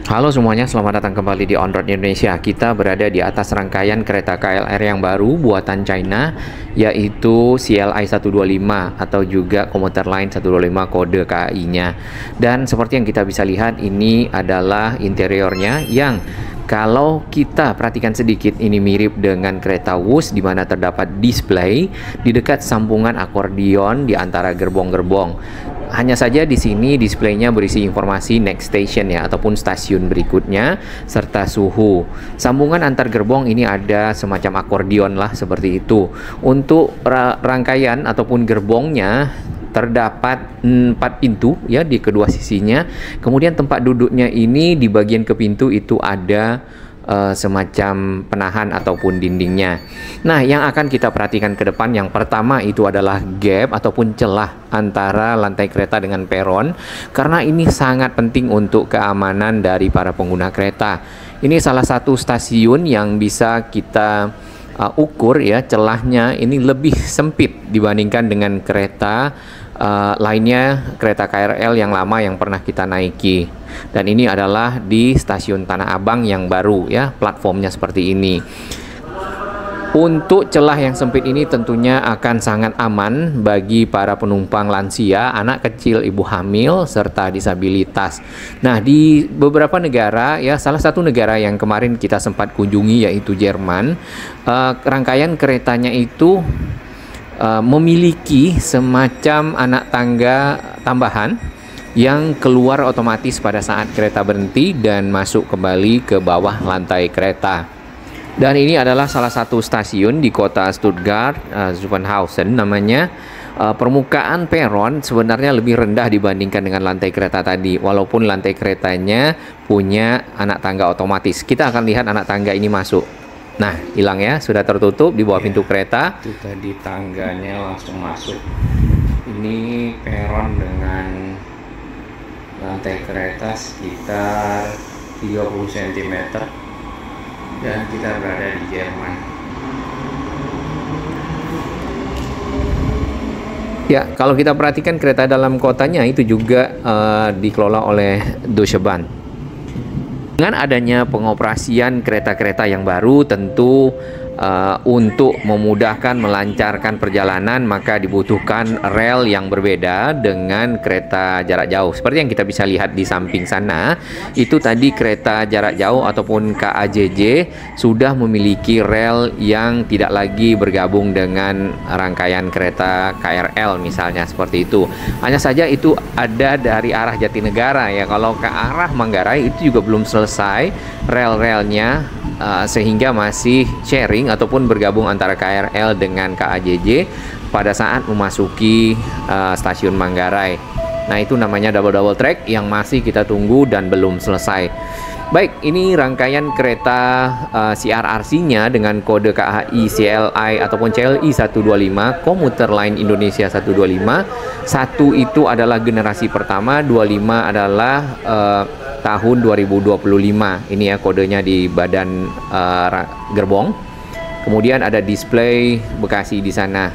Halo semuanya, selamat datang kembali di On Road Indonesia. Kita berada di atas rangkaian kereta KLR yang baru buatan China, yaitu CLI 125 atau juga Komuter Line 125 kode KAI-nya. Dan seperti yang kita bisa lihat, ini adalah interiornya yang kalau kita perhatikan sedikit, ini mirip dengan kereta Wus di mana terdapat display di dekat sambungan akordion di antara gerbong-gerbong. Hanya saja di sini displaynya berisi informasi next station ya, ataupun stasiun berikutnya serta suhu. Sambungan antar gerbong ini ada semacam akordion lah seperti itu. Untuk rangkaian ataupun gerbongnya terdapat 4 pintu ya di kedua sisinya. Kemudian tempat duduknya ini di bagian ke pintu itu ada semacam penahan ataupun dindingnya. Nah, yang akan kita perhatikan ke depan yang pertama itu adalah gap ataupun celah antara lantai kereta dengan peron, karena ini sangat penting untuk keamanan dari para pengguna kereta. Ini salah satu stasiun yang bisa kita ukur ya, celahnya ini lebih sempit dibandingkan dengan kereta lainnya, kereta KRL yang lama yang pernah kita naiki. Dan ini adalah di stasiun Tanah Abang yang baru ya, platformnya seperti ini. Untuk celah yang sempit ini tentunya akan sangat aman bagi para penumpang lansia, anak kecil, ibu hamil, serta disabilitas. Nah, di beberapa negara ya, salah satu negara yang kemarin kita sempat kunjungi yaitu Jerman, rangkaian keretanya itu memiliki semacam anak tangga tambahan yang keluar otomatis pada saat kereta berhenti dan masuk kembali ke bawah lantai kereta. Dan ini adalah salah satu stasiun di kota Stuttgart, Zuffenhausen namanya. Permukaan peron sebenarnya lebih rendah dibandingkan dengan lantai kereta tadi, walaupun lantai keretanya punya anak tangga otomatis. Kita akan lihat anak tangga ini masuk. Nah, hilang ya, sudah tertutup di bawah pintu kereta. Itu tadi tangganya langsung masuk. Ini peron dengan lantai kereta sekitar 30 cm dan kita berada di Jerman. Ya, kalau kita perhatikan kereta dalam kotanya itu juga dikelola oleh Deutsche Bahn. Dengan adanya pengoperasian kereta-kereta yang baru, tentu untuk memudahkan melancarkan perjalanan maka dibutuhkan rel yang berbeda dengan kereta jarak jauh. Seperti yang kita bisa lihat di samping sana, itu tadi kereta jarak jauh ataupun KAJJ sudah memiliki rel yang tidak lagi bergabung dengan rangkaian kereta KRL misalnya, seperti itu. Hanya saja itu ada dari arah Jatinegara ya. Kalau ke arah Manggarai itu juga belum selesai rel-relnya, sehingga masih sharing ataupun bergabung antara KRL dengan KAJJ pada saat memasuki stasiun Manggarai. Nah, itu namanya double track yang masih kita tunggu dan belum selesai. Baik, ini rangkaian kereta CRRC-nya dengan kode KAI CLI ataupun CLI 125, Komuter Line Indonesia 125. 1 itu adalah generasi pertama, 25 adalah tahun 2025. Ini ya kodenya di badan gerbong. Kemudian ada display Bekasi di sana.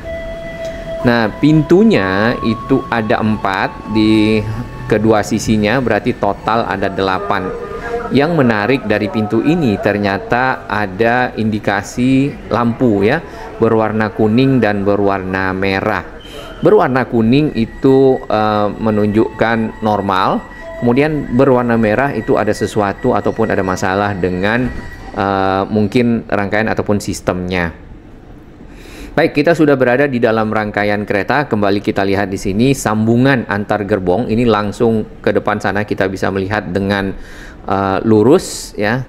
Nah, pintunya itu ada 4 di kedua sisinya, berarti total ada 8. Yang menarik dari pintu ini ternyata ada indikasi lampu ya, berwarna kuning dan berwarna merah. Berwarna kuning itu menunjukkan normal. Kemudian berwarna merah itu ada sesuatu ataupun ada masalah dengan mungkin rangkaian ataupun sistemnya. Baik, kita sudah berada di dalam rangkaian kereta. Kembali kita lihat di sini sambungan antar gerbong. Ini langsung ke depan sana kita bisa melihat dengan lurus ya.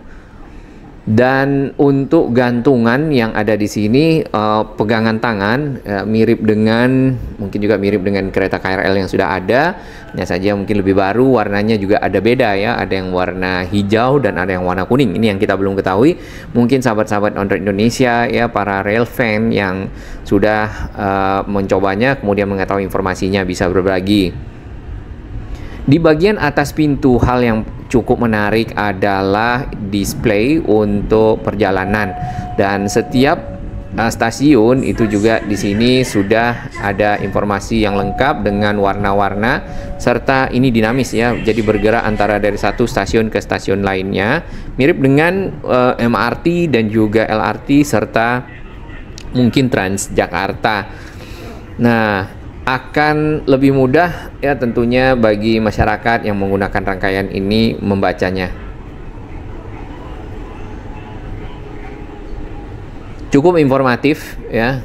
Dan untuk gantungan yang ada di sini, pegangan tangan mirip dengan, mungkin juga mirip dengan kereta KRL yang sudah ada. Hanya saja mungkin lebih baru, warnanya juga ada beda ya. Ada yang warna hijau dan ada yang warna kuning. Ini yang kita belum ketahui. Mungkin sahabat-sahabat On Road Indonesia ya, para rail fan yang sudah mencobanya kemudian mengetahui informasinya bisa berbagi. Di bagian atas pintu, hal yang cukup menarik adalah display untuk perjalanan, dan setiap stasiun itu juga di sini sudah ada informasi yang lengkap dengan warna-warna serta ini dinamis ya, jadi bergerak antara dari satu stasiun ke stasiun lainnya, mirip dengan MRT dan juga LRT serta mungkin Transjakarta. Nah, akan lebih mudah ya tentunya bagi masyarakat yang menggunakan rangkaian ini membacanya. Cukup informatif ya.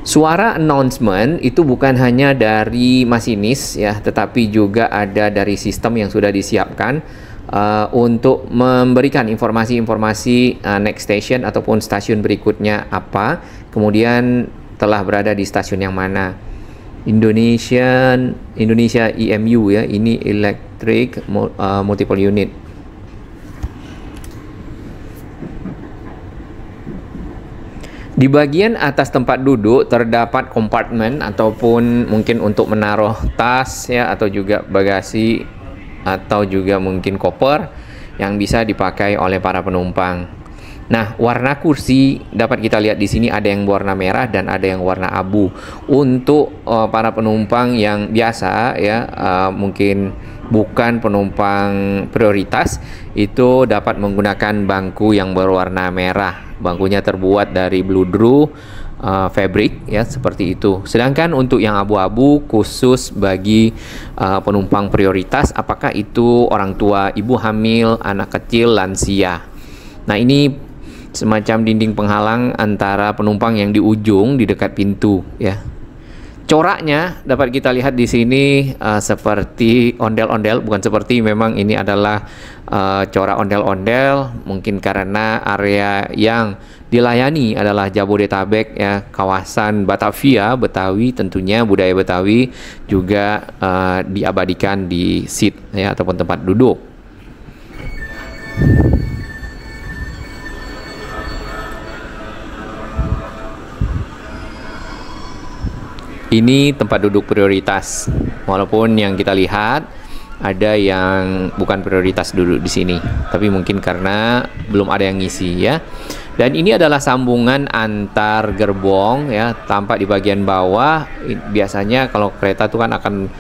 Suara announcement itu bukan hanya dari masinis ya, tetapi juga ada dari sistem yang sudah disiapkan untuk memberikan informasi-informasi next station ataupun stasiun berikutnya apa, kemudian telah berada di stasiun yang mana. Indonesia EMU ya, ini Electric Multiple Unit. Di bagian atas tempat duduk terdapat kompartemen ataupun mungkin untuk menaruh tas ya, atau juga bagasi, atau juga mungkin koper yang bisa dipakai oleh para penumpang. Nah, warna kursi dapat kita lihat di sini ada yang warna merah dan ada yang warna abu. Untuk para penumpang yang biasa ya, mungkin bukan penumpang prioritas, itu dapat menggunakan bangku yang berwarna merah. Bangkunya terbuat dari bludru fabric ya, seperti itu. Sedangkan untuk yang abu-abu khusus bagi penumpang prioritas, apakah itu orang tua, ibu hamil, anak kecil, lansia. Nah, ini semacam dinding penghalang antara penumpang yang di ujung di dekat pintu ya. Coraknya dapat kita lihat di sini seperti ondel-ondel, bukan seperti, memang ini adalah corak ondel-ondel, mungkin karena area yang dilayani adalah Jabodetabek ya, kawasan Batavia, Betawi tentunya, budaya Betawi juga diabadikan di seat ya, ataupun tempat duduk. Ini tempat duduk prioritas. Walaupun yang kita lihat ada yang bukan prioritas duduk di sini, tapi mungkin karena belum ada yang ngisi ya. Dan ini adalah sambungan antar gerbong ya, tampak di bagian bawah. Biasanya kalau kereta itu kan akan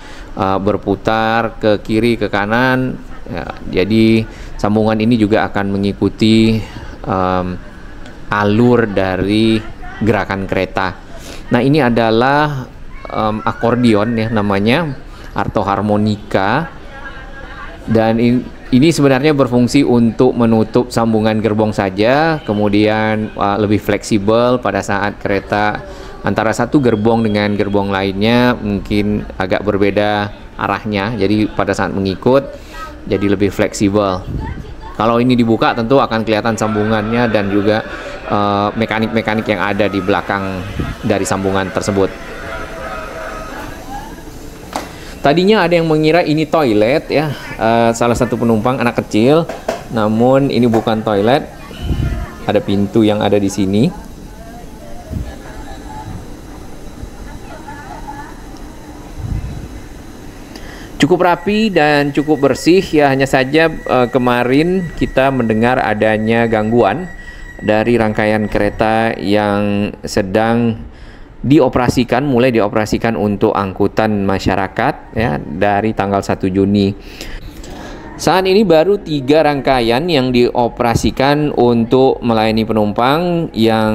berputar ke kiri ke kanan ya, jadi sambungan ini juga akan mengikuti alur dari gerakan kereta. Nah, ini adalah akordeon ya namanya, atau harmonika, dan ini sebenarnya berfungsi untuk menutup sambungan gerbong saja, kemudian lebih fleksibel pada saat kereta antara satu gerbong dengan gerbong lainnya mungkin agak berbeda arahnya, jadi pada saat mengikut jadi lebih fleksibel. Kalau ini dibuka tentu akan kelihatan sambungannya dan juga mekanik-mekanik yang ada di belakang dari sambungan tersebut. Tadinya ada yang mengira ini toilet ya, salah satu penumpang anak kecil, namun ini bukan toilet. Ada pintu yang ada di sini. Cukup rapi dan cukup bersih ya, hanya saja kemarin kita mendengar adanya gangguan dari rangkaian kereta yang sedang mulai dioperasikan untuk angkutan masyarakat ya, dari tanggal 1 Juni. Saat ini baru 3 rangkaian yang dioperasikan untuk melayani penumpang, yang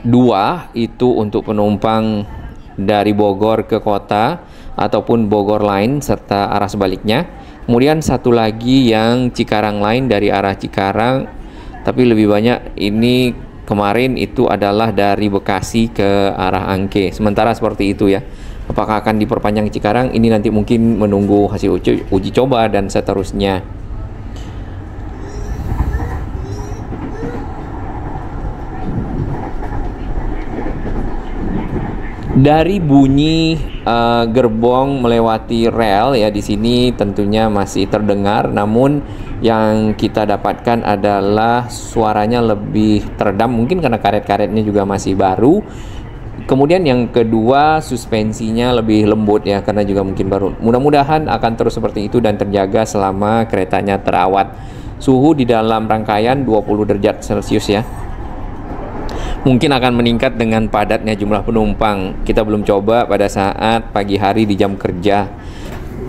2 itu untuk penumpang dari Bogor ke kota ataupun Bogor Line serta arah sebaliknya. Kemudian 1 lagi yang Cikarang Line dari arah Cikarang, tapi lebih banyak ini kemarin itu adalah dari Bekasi ke arah Angke. Sementara seperti itu ya. Apakah akan diperpanjang Cikarang? Ini nanti mungkin menunggu hasil uji coba dan seterusnya. Dari bunyi gerbong melewati rel ya, di sini tentunya masih terdengar, namun yang kita dapatkan adalah suaranya lebih teredam, mungkin karena karet-karetnya juga masih baru. Kemudian yang kedua, suspensinya lebih lembut ya, karena juga mungkin baru. Mudah-mudahan akan terus seperti itu dan terjaga selama keretanya terawat. Suhu di dalam rangkaian 20 derajat Celcius ya. Mungkin akan meningkat dengan padatnya jumlah penumpang. Kita belum coba pada saat pagi hari di jam kerja.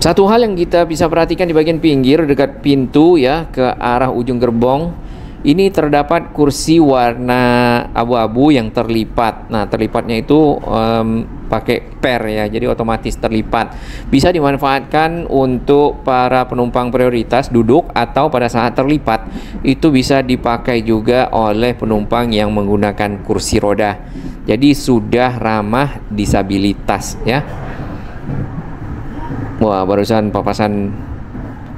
Satu hal yang kita bisa perhatikan di bagian pinggir dekat pintu ya, ke arah ujung gerbong, ini terdapat kursi warna abu-abu yang terlipat. Nah, terlipatnya itu pakai per ya, jadi otomatis terlipat. Bisa dimanfaatkan untuk para penumpang prioritas duduk, atau pada saat terlipat itu bisa dipakai juga oleh penumpang yang menggunakan kursi roda. Jadi sudah ramah disabilitas ya. Wah, barusan papasan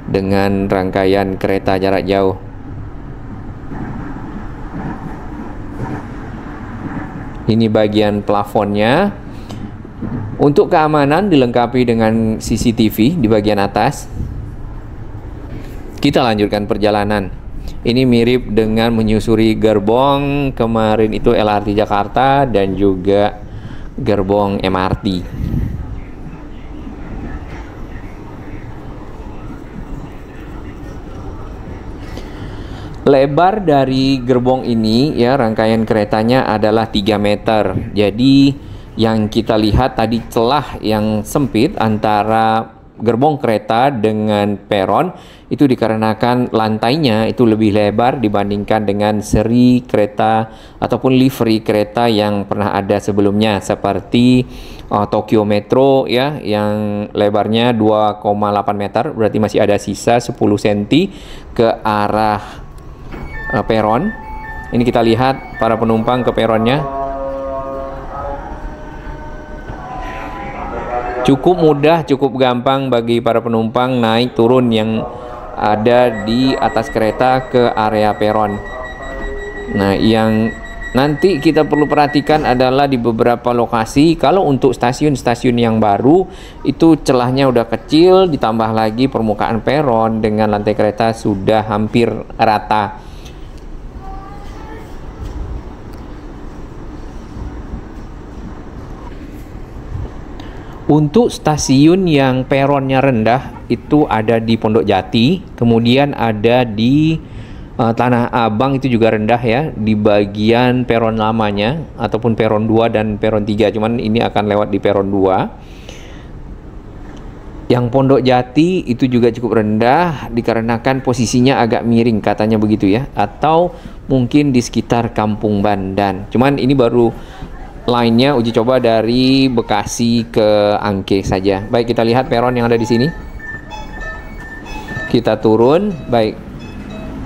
dengan rangkaian kereta jarak jauh. Ini bagian plafonnya. Untuk keamanan dilengkapi dengan CCTV di bagian atas. Kita lanjutkan perjalanan. Ini mirip dengan menyusuri gerbong kemarin itu LRT Jakarta dan juga gerbong MRT. Lebar dari gerbong ini ya, rangkaian keretanya adalah 3 meter. Jadi yang kita lihat tadi celah yang sempit antara gerbong kereta dengan peron itu dikarenakan lantainya itu lebih lebar dibandingkan dengan seri kereta ataupun livery kereta yang pernah ada sebelumnya, seperti Tokyo Metro ya, yang lebarnya 2,8 meter, berarti masih ada sisa 10 cm ke arah peron. Ini kita lihat para penumpang ke peronnya. Cukup mudah, cukup gampang bagi para penumpang naik turun yang ada di atas kereta ke area peron. Nah, yang nanti kita perlu perhatikan adalah di beberapa lokasi, kalau untuk stasiun-stasiun yang baru itu celahnya udah kecil, ditambah lagi permukaan peron dengan lantai kereta sudah hampir rata. Untuk stasiun yang peronnya rendah itu ada di Pondok Jati, kemudian ada di Tanah Abang, itu juga rendah ya, di bagian peron lamanya ataupun peron 2 dan peron 3, cuman ini akan lewat di peron 2. Yang Pondok Jati itu juga cukup rendah dikarenakan posisinya agak miring katanya begitu ya, atau mungkin di sekitar Kampung Bandan. Cuman ini baru lainnya uji coba dari Bekasi ke Angke saja. Baik, kita lihat peron yang ada di sini. Kita turun, baik.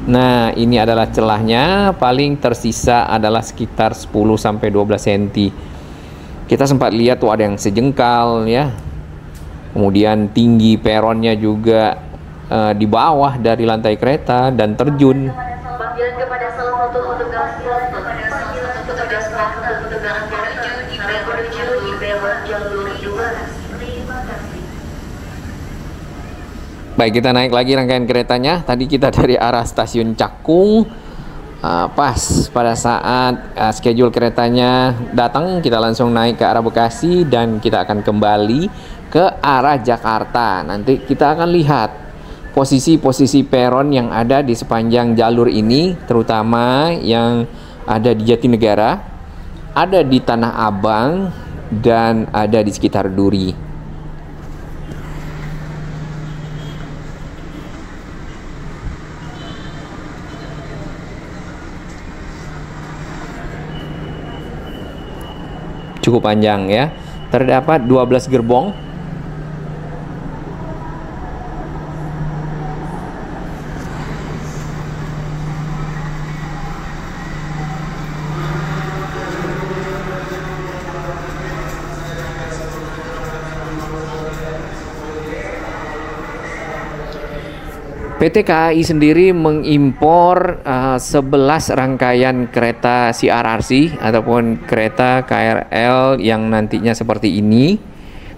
Nah, ini adalah celahnya, paling tersisa adalah sekitar 10-12 cm. Kita sempat lihat tuh ada yang sejengkal ya. Kemudian tinggi peronnya juga di bawah dari lantai kereta dan terjun. Panggilan kepada salah satu petugas menuju di peron jalur 2. Terima kasih. Baik, kita naik lagi rangkaian keretanya. Tadi kita dari arah stasiun Cakung. Pas pada saat schedule keretanya datang, kita langsung naik ke arah Bekasi dan kita akan kembali ke arah Jakarta. Nanti kita akan lihat posisi-posisi peron yang ada di sepanjang jalur ini, terutama yang ada di Jatinegara, ada di Tanah Abang, dan ada di sekitar Duri. Cukup panjang ya. Terdapat 12 gerbong. PT KAI sendiri mengimpor 11 rangkaian kereta CRRC ataupun kereta KRL yang nantinya seperti ini.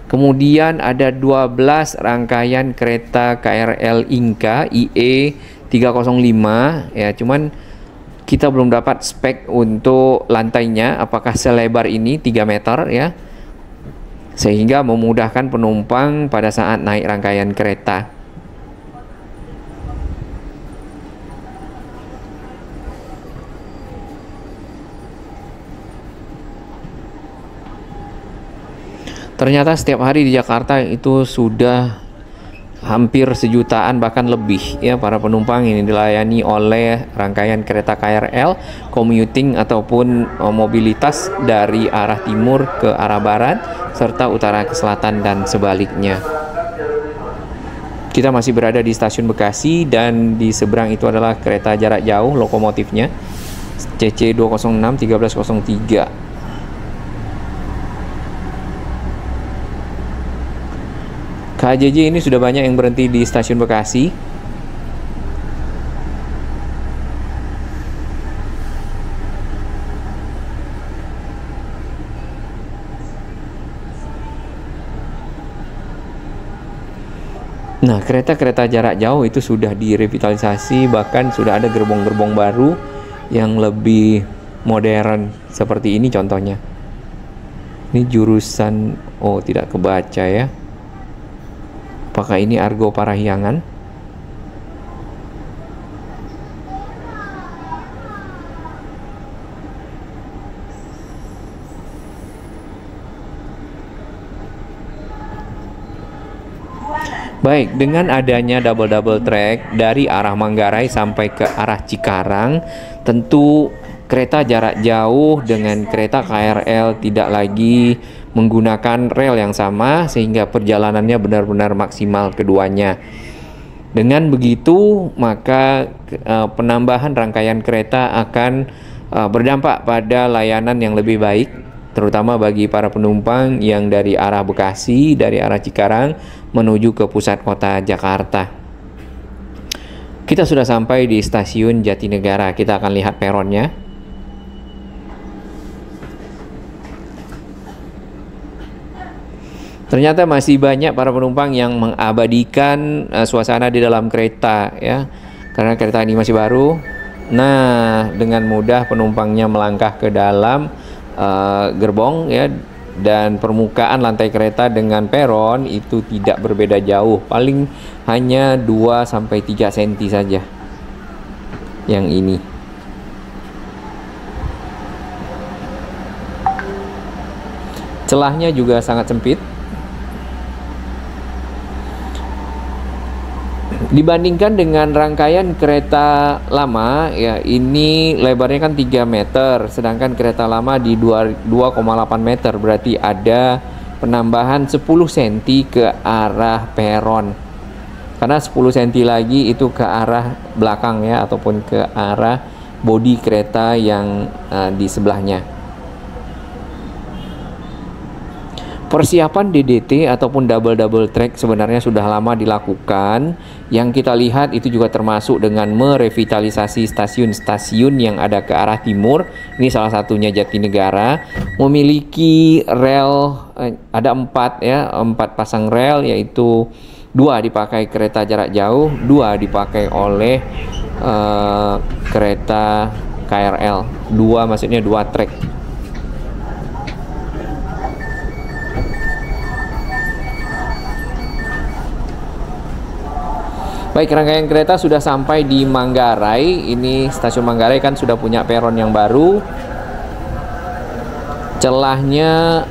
Kemudian ada 12 rangkaian kereta KRL Inka IE 305 ya, cuman kita belum dapat spek untuk lantainya apakah selebar ini 3 meter ya, sehingga memudahkan penumpang pada saat naik rangkaian kereta. Ternyata setiap hari di Jakarta itu sudah hampir sejutaan bahkan lebih ya para penumpang ini dilayani oleh rangkaian kereta KRL commuting ataupun mobilitas dari arah timur ke arah barat serta utara ke selatan dan sebaliknya. Kita masih berada di stasiun Bekasi dan di seberang itu adalah kereta jarak jauh lokomotifnya CC 206 1303. KJJ ini sudah banyak yang berhenti di stasiun Bekasi. Nah, kereta-kereta jarak jauh itu sudah direvitalisasi, bahkan sudah ada gerbong-gerbong baru yang lebih modern seperti ini contohnya. Ini jurusan, oh tidak kebaca ya. Apakah ini Argo Parahyangan? Baik, dengan adanya double track dari arah Manggarai sampai ke arah Cikarang, tentu kereta jarak jauh dengan kereta KRL tidak lagi menggunakan rel yang sama sehingga perjalanannya benar-benar maksimal keduanya. Dengan begitu, maka penambahan rangkaian kereta akan berdampak pada layanan yang lebih baik, terutama bagi para penumpang yang dari arah Bekasi, dari arah Cikarang menuju ke pusat kota Jakarta. Kita sudah sampai di stasiun Jatinegara. Kita akan lihat peronnya. Ternyata masih banyak para penumpang yang mengabadikan suasana di dalam kereta ya. Karena kereta ini masih baru. Nah, dengan mudah penumpangnya melangkah ke dalam gerbong ya, dan permukaan lantai kereta dengan peron itu tidak berbeda jauh. Paling hanya 2 sampai 3 cm saja. Yang ini. Celahnya juga sangat sempit. Dibandingkan dengan rangkaian kereta lama ya, ini lebarnya kan 3 meter, sedangkan kereta lama di 2,8 meter, berarti ada penambahan 10 cm ke arah peron. Karena 10 cm lagi itu ke arah belakang ya, ataupun ke arah bodi kereta yang di sebelahnya. Persiapan DDT ataupun double track sebenarnya sudah lama dilakukan. Yang kita lihat itu juga termasuk dengan merevitalisasi stasiun-stasiun yang ada ke arah timur. Ini salah satunya Jatinegara, memiliki rel ada 4 ya, 4 pasang rel, yaitu 2 dipakai kereta jarak jauh, 2 dipakai oleh kereta KRL. 2 maksudnya 2 trek. Baik, rangkaian kereta sudah sampai di Manggarai. Ini stasiun Manggarai kan sudah punya peron yang baru. Celahnya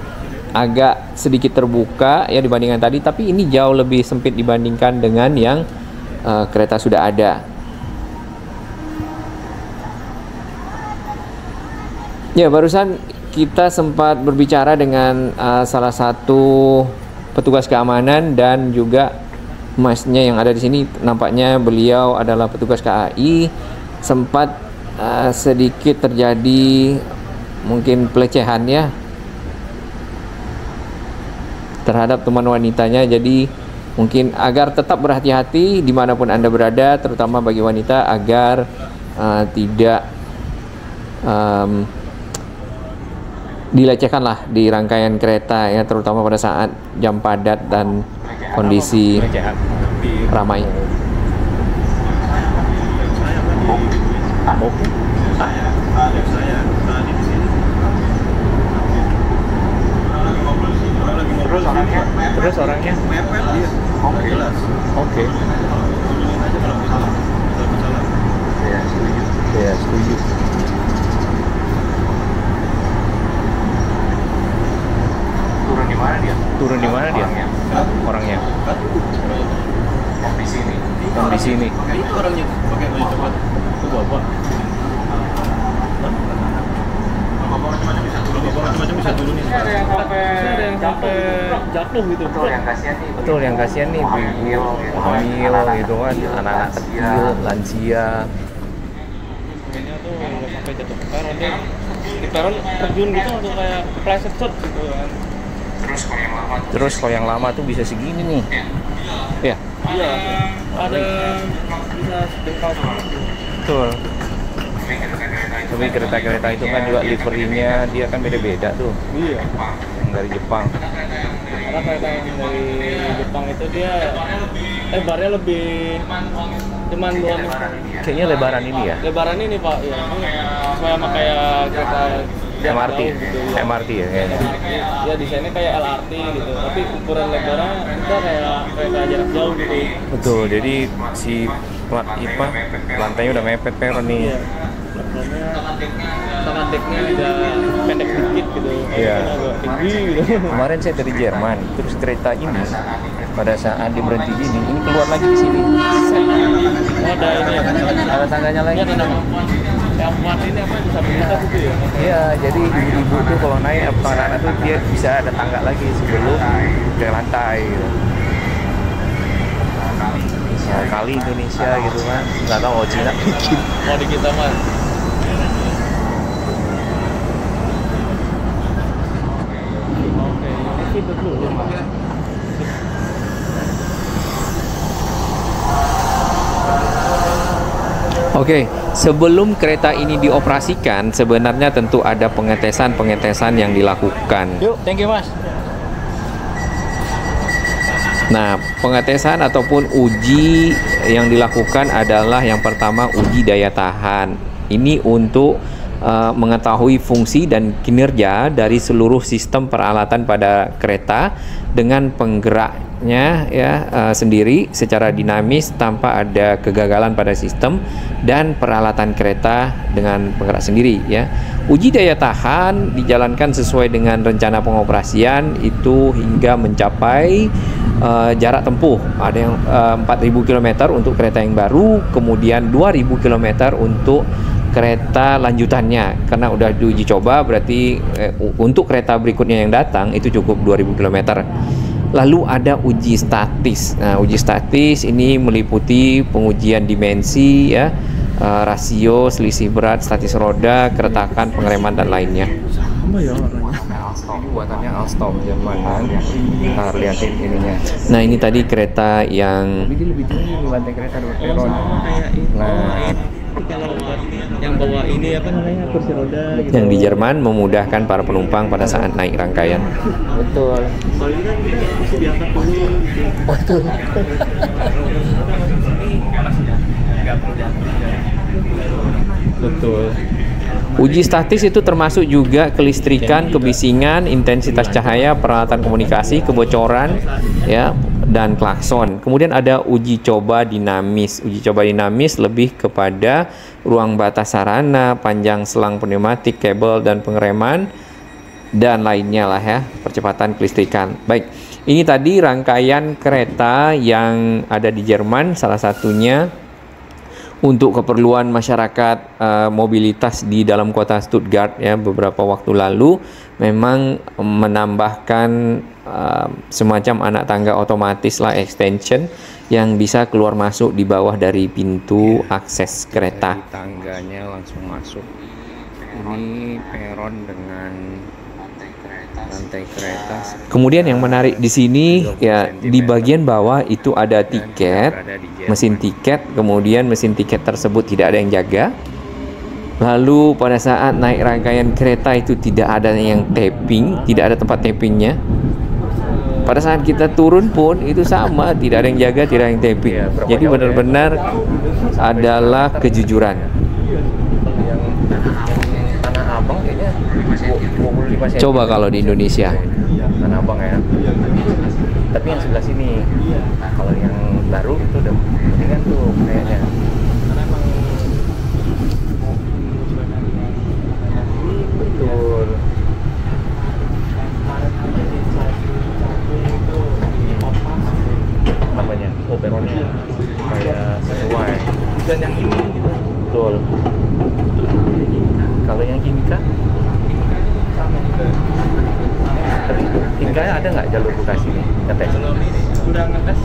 agak sedikit terbuka ya dibandingkan tadi, tapi ini jauh lebih sempit dibandingkan dengan yang kereta sudah ada. Ya, barusan kita sempat berbicara dengan salah satu petugas keamanan dan juga masnya yang ada di sini. Nampaknya beliau adalah petugas KAI. Sempat sedikit terjadi mungkin pelecehan ya terhadap teman wanitanya. Jadi mungkin agar tetap berhati-hati dimanapun Anda berada, terutama bagi wanita, agar tidak dilecehkan lah di rangkaian kereta ya, terutama pada saat jam padat dan kondisi ramai. Terus orangnya mepet dia. Oke. Ya, setuju. Turun di mana dia? Turun di sini. Itu orangnya pakai baju coklat. Itu bapak. Macam-macam bisa turun nih. Ada yang sampai jatuh gitu. Betul, yang kasihan nih ibu hamil gitu kan, anak-anak kecil, lansia. Ini tuh nggak sampai jatuh ke peron deh. Di peron terjun gitu atau kayak kepleset shot gitu kan. Terus kalau yang lama tuh bisa segini nih. Ya, Iya. Ada bisa sedengkal gitu. betul. Tapi kereta-kereta itu kan juga liverinya dia kan beda-beda tuh. Iya. Yang dari Jepang. Karena kereta yang dari Jepang itu dia lebarnya lebih cuman 2 meter. Kayaknya lebaran ini ya. Lebaran ini Pak, ya ini supaya sama kayak kereta jarak MRT, jauh gitu, ya. MRT ya kayaknya. Ya desainnya kayak LRT gitu, tapi ukuran lebarnya kita kayak kereta jarak jauh gitu. Betul. Jadi si plat IPA lantainya udah mepet peron nih. Iya. Platformnya sama deknya agak pendek dikit gitu. Iya. Agak tinggi gitu. Kemarin saya dari Jerman, terus kereta ini pada saat dia berhenti gini, ini keluar lagi di sini. Set. Oh, ada ini ya. Ada tangganya lagi. Ini ada nama yang kuat ini apa disabilitas itu ya? Iya, jadi ibu-ibu tuh kalau naik atau anak-anak tuh dia bisa ada tangga lagi sebelum ke lantai. Gitu. Nah, kali Indonesia gitu kan, nggak tahu Cina bikin. Mau di kita mas. Oke, ini sih dulu mas. Oke, sebelum kereta ini dioperasikan, sebenarnya tentu ada pengetesan-pengetesan yang dilakukan. Yuk, thank you mas. Nah, pengetesan ataupun uji yang dilakukan adalah yang pertama uji daya tahan. Ini untuk mengetahui fungsi dan kinerja dari seluruh sistem peralatan pada kereta dengan penggeraknya ya sendiri secara dinamis tanpa ada kegagalan pada sistem dan peralatan kereta dengan penggerak sendiri ya. Uji daya tahan dijalankan sesuai dengan rencana pengoperasian itu hingga mencapai jarak tempuh. Ada yang 4.000 km untuk kereta yang baru, kemudian 2.000 km untuk kereta lanjutannya. Karena udah diuji coba berarti untuk kereta berikutnya yang datang itu cukup 2.000 km. Lalu ada uji statis. Nah, uji statis ini meliputi pengujian dimensi ya, rasio, selisih berat, statis roda, keretakan, pengereman dan lainnya. Sama ya orangnya. Buatannya Alstom Jerman kan. Nah, lihatin ininya. Nah, ini tadi kereta yang ini lebih tinggi di lantai kereta dua peron. Kayak itu. Nah, Kalau yang bawa ini apa namanya kursi roda gitu. yang di Jerman memudahkan para penumpang pada saat naik rangkaian. Betul. Soalnya kan bisa diangkat dulu. Betul. Betul. Uji statis itu termasuk juga kelistrikan, kebisingan, intensitas cahaya, peralatan komunikasi, kebocoran, ya, dan klakson. Kemudian ada uji coba dinamis. Uji coba dinamis lebih kepada ruang batas sarana, panjang selang pneumatik, kabel dan pengereman, dan lainnya lah ya, percepatan kelistrikan. Baik, ini tadi rangkaian kereta yang ada di Jerman, salah satunya untuk keperluan masyarakat mobilitas di dalam kota Stuttgart ya beberapa waktu lalu memang menambahkan semacam anak tangga otomatis lah, extension yang bisa keluar masuk di bawah dari pintu akses kereta. Dari tangganya langsung masuk. Ini peron dengan lantai kereta. Kemudian yang menarik di sini ya di bagian bawah itu ada tiket, mesin tiket, kemudian mesin tiket tersebut tidak ada yang jaga. Lalu pada saat naik rangkaian kereta itu tidak ada yang tapping, tidak ada tempat tappingnya. Pada saat kita turun pun itu sama, tidak ada yang jaga, tidak ada yang tapping. Jadi benar-benar adalah kejujuran. Tanah Abang kayaknya 25 cm. Coba kalau di Indonesia. Tanah Abang ya. Tapi yang sebelah sini. Kalau yang baru itu udah mendingan tuh kayaknya. Betul. Namanya peronnya supaya sesuai. Dan yang ini gitu. Betul. Kalau yang Inka sama juga. Tapi Inka ada nggak jalur Bekasi nih? Ngetes? Udah ngetes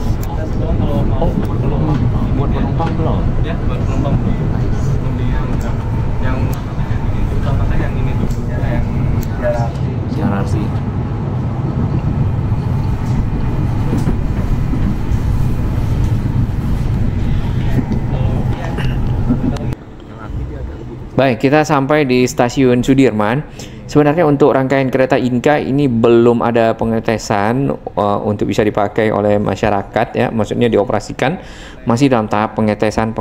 doang kalau mau. Oh, belum. Buat penumpang belum? Ya, buat penumpang belum. Belum di yang utama kan yang ini tuh, yang Siaran sih. Baik, kita sampai di stasiun Sudirman. Sebenarnya untuk rangkaian kereta Inka ini belum ada pengetesan untuk bisa dipakai oleh masyarakat ya, maksudnya dioperasikan, masih dalam tahap pengetesan.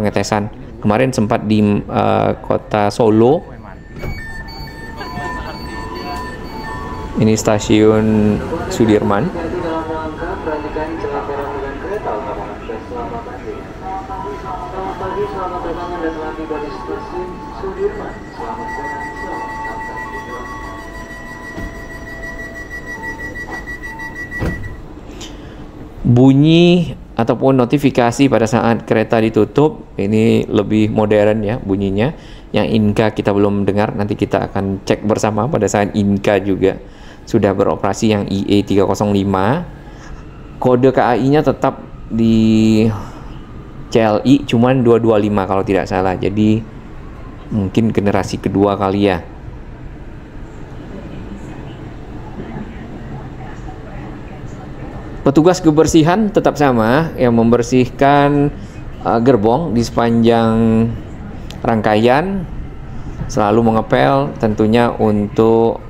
Kemarin sempat di kota Solo. Ini stasiun Sudirman. Selamat pagi, selamat datang Anda telah tiba di stasiun Sudirman. Selamat datang, selamat sampai tujuan. Bunyi ataupun notifikasi pada saat kereta ditutup ini lebih modern ya bunyinya. Yang Inka kita belum dengar, nanti kita akan cek bersama pada saat Inka juga sudah beroperasi yang IE 305. Kode KAI-nya tetap di CLI cuman 225 kalau tidak salah, jadi mungkin generasi kedua kali ya. Petugas kebersihan tetap sama yang membersihkan gerbong di sepanjang rangkaian, selalu mengepel tentunya untuk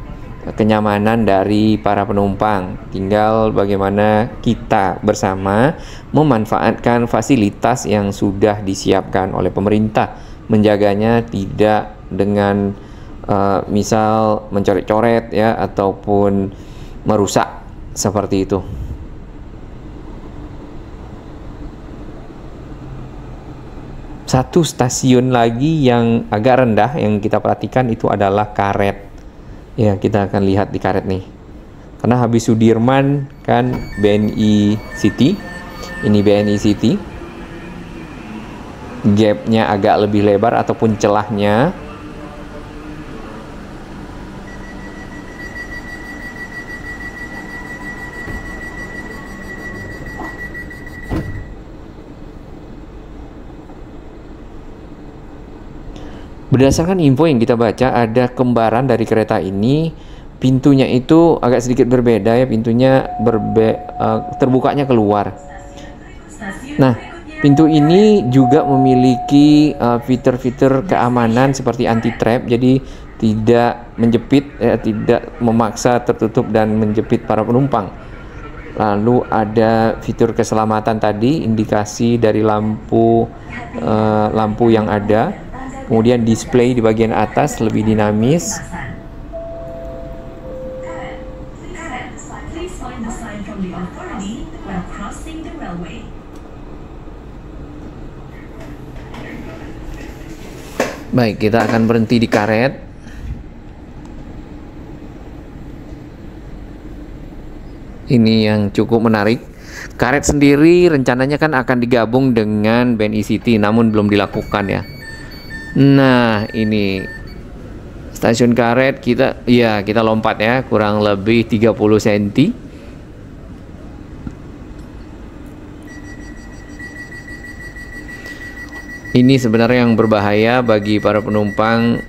kenyamanan dari para penumpang. Tinggal bagaimana kita bersama memanfaatkan fasilitas yang sudah disiapkan oleh pemerintah, menjaganya tidak dengan misal mencoret-coret ya ataupun merusak seperti itu. Satu stasiun lagi yang agak rendah yang kita perhatikan itu adalah karet. Ya, kita akan lihat di karet nih. Karena habis Sudirman kan BNI City. Ini BNI City. Gapnya agak lebih lebar ataupun celahnya. Berdasarkan info yang kita baca, ada kembaran dari kereta ini. Pintunya itu agak sedikit berbeda ya, pintunya terbukanya keluar. Nah, pintu ini juga memiliki fitur-fitur keamanan seperti anti trap, jadi tidak menjepit ya, tidak memaksa tertutup dan menjepit para penumpang. Lalu ada fitur keselamatan tadi, indikasi dari lampu yang ada. Kemudian display di bagian atas lebih dinamis. Baik, kita akan berhenti di karet. Ini yang cukup menarik. Karet sendiri rencananya kan akan digabung dengan BNI City, namun belum dilakukan ya. Nah, ini stasiun karet kita lompat ya, kurang lebih 30 cm. Ini sebenarnya yang berbahaya bagi para penumpang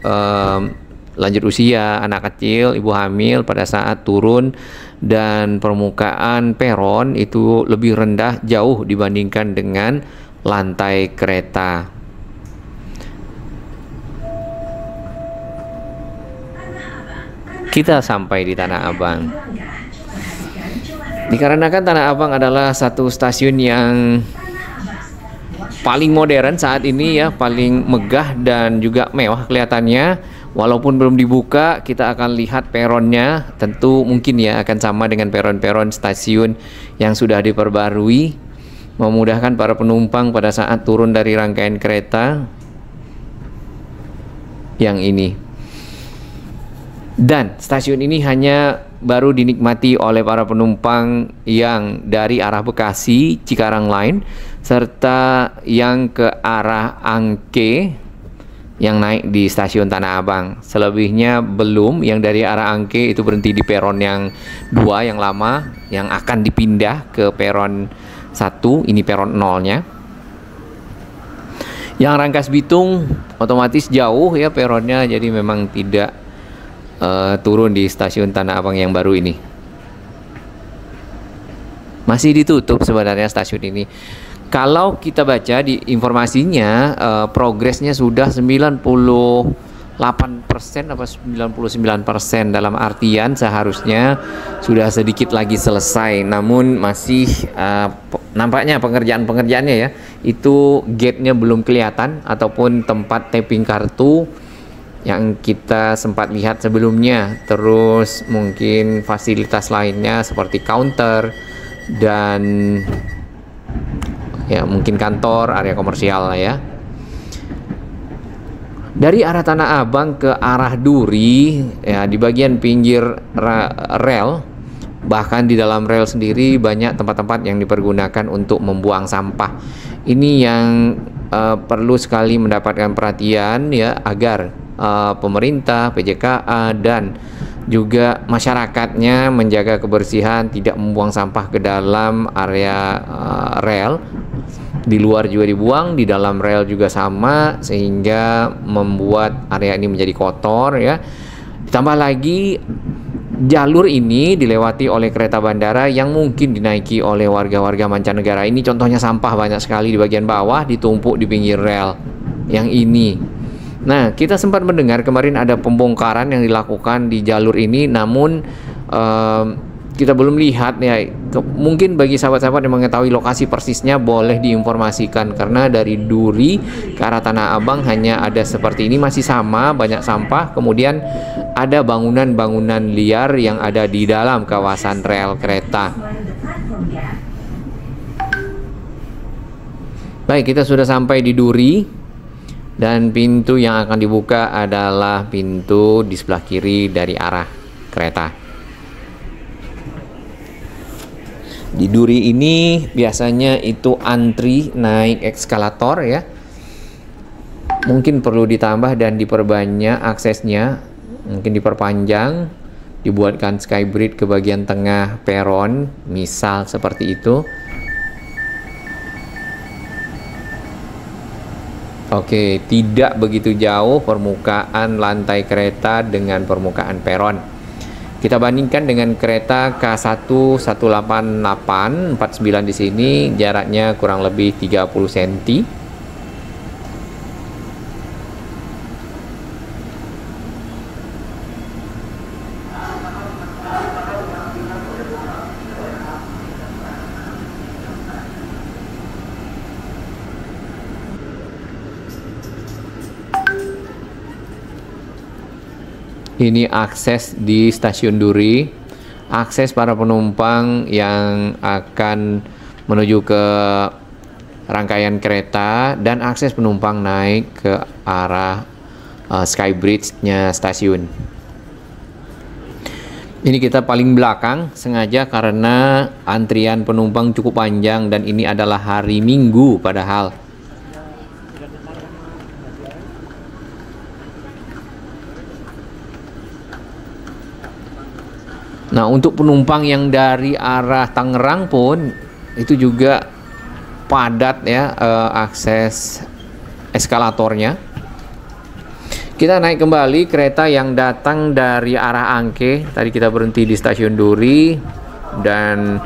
lanjut usia, anak kecil, ibu hamil pada saat turun, dan permukaan peron itu lebih rendah jauh dibandingkan dengan lantai kereta. Kita sampai di Tanah Abang. Dikarenakan Tanah Abang adalah satu stasiun yang paling modern saat ini ya, paling megah dan juga mewah kelihatannya. Walaupun belum dibuka, kita akan lihat peronnya. Tentu mungkin ya akan sama dengan peron-peron stasiun yang sudah diperbarui, memudahkan para penumpang pada saat turun dari rangkaian kereta yang ini. Dan stasiun ini hanya baru dinikmati oleh para penumpang yang dari arah Bekasi, Cikarang Line, serta yang ke arah Angke yang naik di stasiun Tanah Abang. Selebihnya belum. Yang dari arah Angke itu berhenti di peron yang 2 yang lama, yang akan dipindah ke peron 1, ini peron 0-nya. Yang Rangkas Bitung otomatis jauh ya peronnya, jadi memang tidak turun di stasiun Tanah Abang yang baru ini. Masih ditutup sebenarnya stasiun ini. Kalau kita baca di informasinya, progresnya sudah 98% apa 99%, dalam artian seharusnya sudah sedikit lagi selesai. Namun masih nampaknya pengerjaannya ya, itu gate-nya belum kelihatan ataupun tempat tapping kartu yang kita sempat lihat sebelumnya. Terus mungkin fasilitas lainnya seperti counter dan ya mungkin kantor, area komersial lah ya. Dari arah Tanah Abang ke arah Duri ya, di bagian pinggir rel, bahkan di dalam rel sendiri banyak tempat-tempat yang dipergunakan untuk membuang sampah. Ini yang perlu sekali mendapatkan perhatian ya, agar pemerintah, PJKA dan juga masyarakatnya menjaga kebersihan, tidak membuang sampah ke dalam area rel. Di luar juga dibuang, di dalam rel juga sama, sehingga membuat area ini menjadi kotor ya. Ditambah lagi jalur ini dilewati oleh kereta bandara yang mungkin dinaiki oleh warga-warga mancanegara. Ini contohnya sampah banyak sekali di bagian bawah, ditumpuk di pinggir rel yang ini. Nah, kita sempat mendengar kemarin ada pembongkaran yang dilakukan di jalur ini, namun kita belum lihat ya. Mungkin bagi sahabat-sahabat yang mengetahui lokasi persisnya boleh diinformasikan, karena dari Duri ke arah Tanah Abang hanya ada seperti ini, masih sama, banyak sampah. Kemudian ada bangunan-bangunan liar yang ada di dalam kawasan rel kereta. Baik, kita sudah sampai di Duri. Dan pintu yang akan dibuka adalah pintu di sebelah kiri dari arah kereta. Di Duri ini biasanya itu antri naik eskalator ya. Mungkin perlu ditambah dan diperbanyak aksesnya, mungkin diperpanjang, dibuatkan skybridge ke bagian tengah peron, misal seperti itu. Oke, tidak begitu jauh permukaan lantai kereta dengan permukaan peron. Kita bandingkan dengan kereta K1 188 49 di sini, jaraknya kurang lebih 30 cm. Ini akses di stasiun Duri, akses para penumpang yang akan menuju ke rangkaian kereta, dan akses penumpang naik ke arah skybridge-nya stasiun. Ini kita paling belakang sengaja karena antrian penumpang cukup panjang dan ini adalah hari Minggu padahal. Nah, untuk penumpang yang dari arah Tangerang pun itu juga padat ya akses eskalatornya. Kita naik kembali kereta yang datang dari arah Angke. Tadi kita berhenti di stasiun Duri dan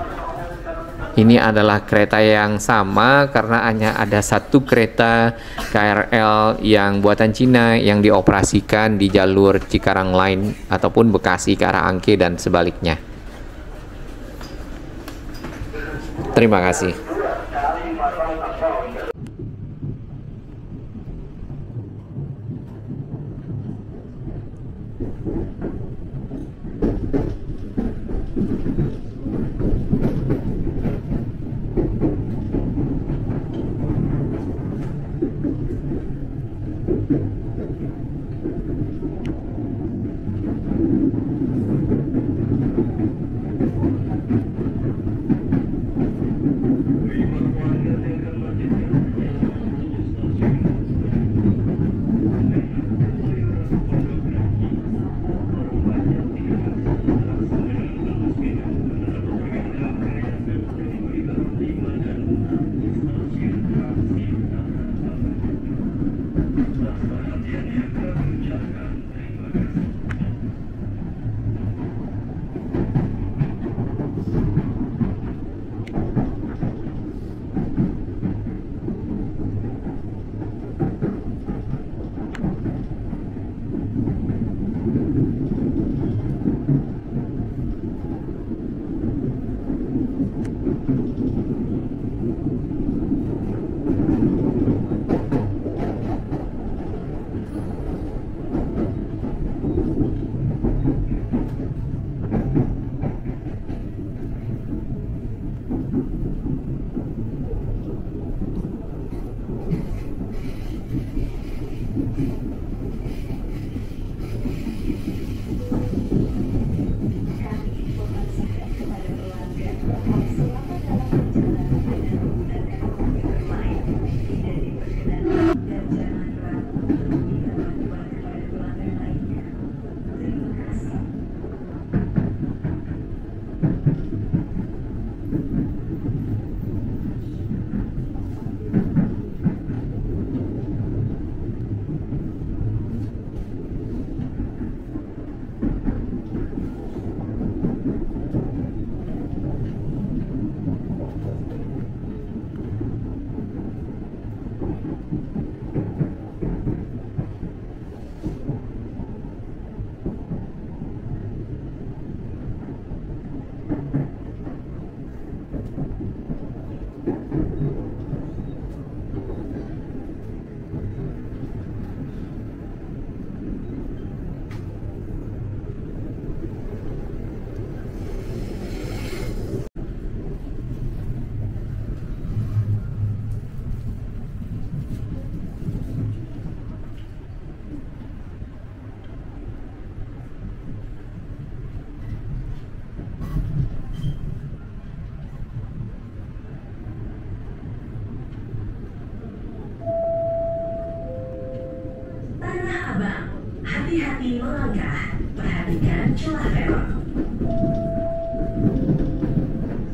ini adalah kereta yang sama karena hanya ada satu kereta KRL yang buatan Cina yang dioperasikan di jalur Cikarang Line ataupun Bekasi ke arah Angke dan sebaliknya. Terima kasih. hati-hati melangkah. Perhatikan celah belok.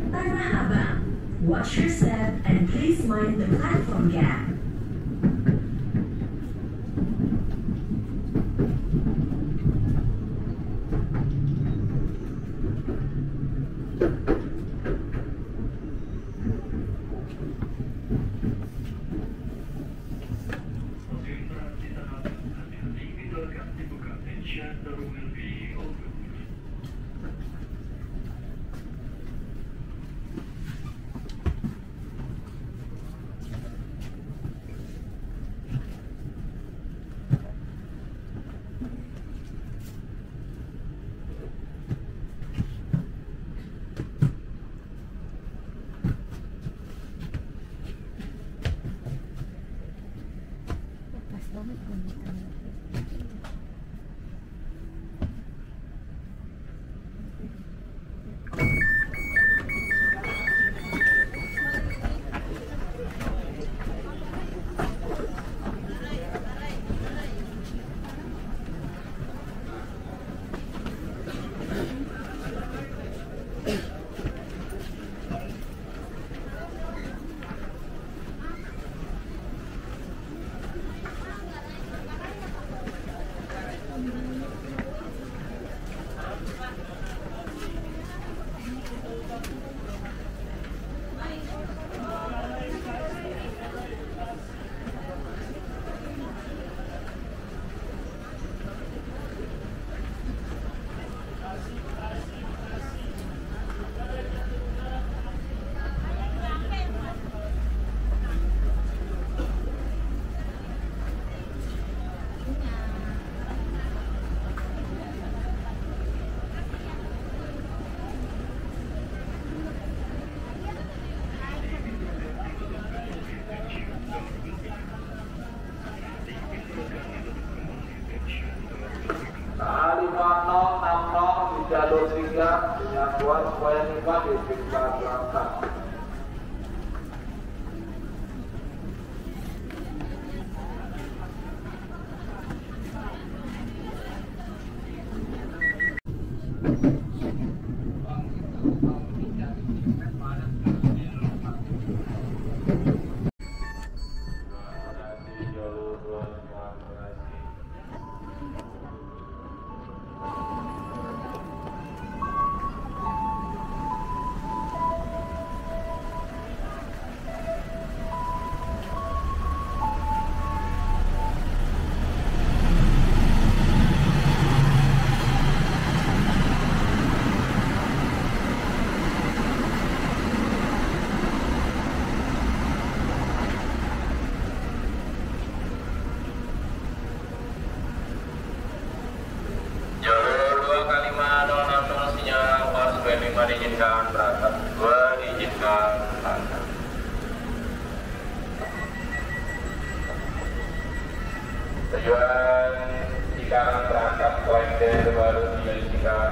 Tanah Abang. Watch your step and please mind the platform gap. jalur 3 penyatuan supaya nikah di tingkat berangkat. Diizinkan berangkat, 2 diizinkan berangkat. Tujuan Cikarang berangkat Klender baru diizinkan.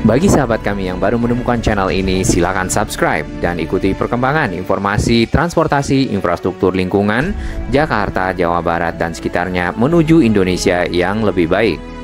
Bagi sahabat kami yang baru menemukan channel ini, silakan subscribe dan ikuti perkembangan informasi transportasi infrastruktur lingkungan Jakarta, Jawa Barat, dan sekitarnya menuju Indonesia yang lebih baik.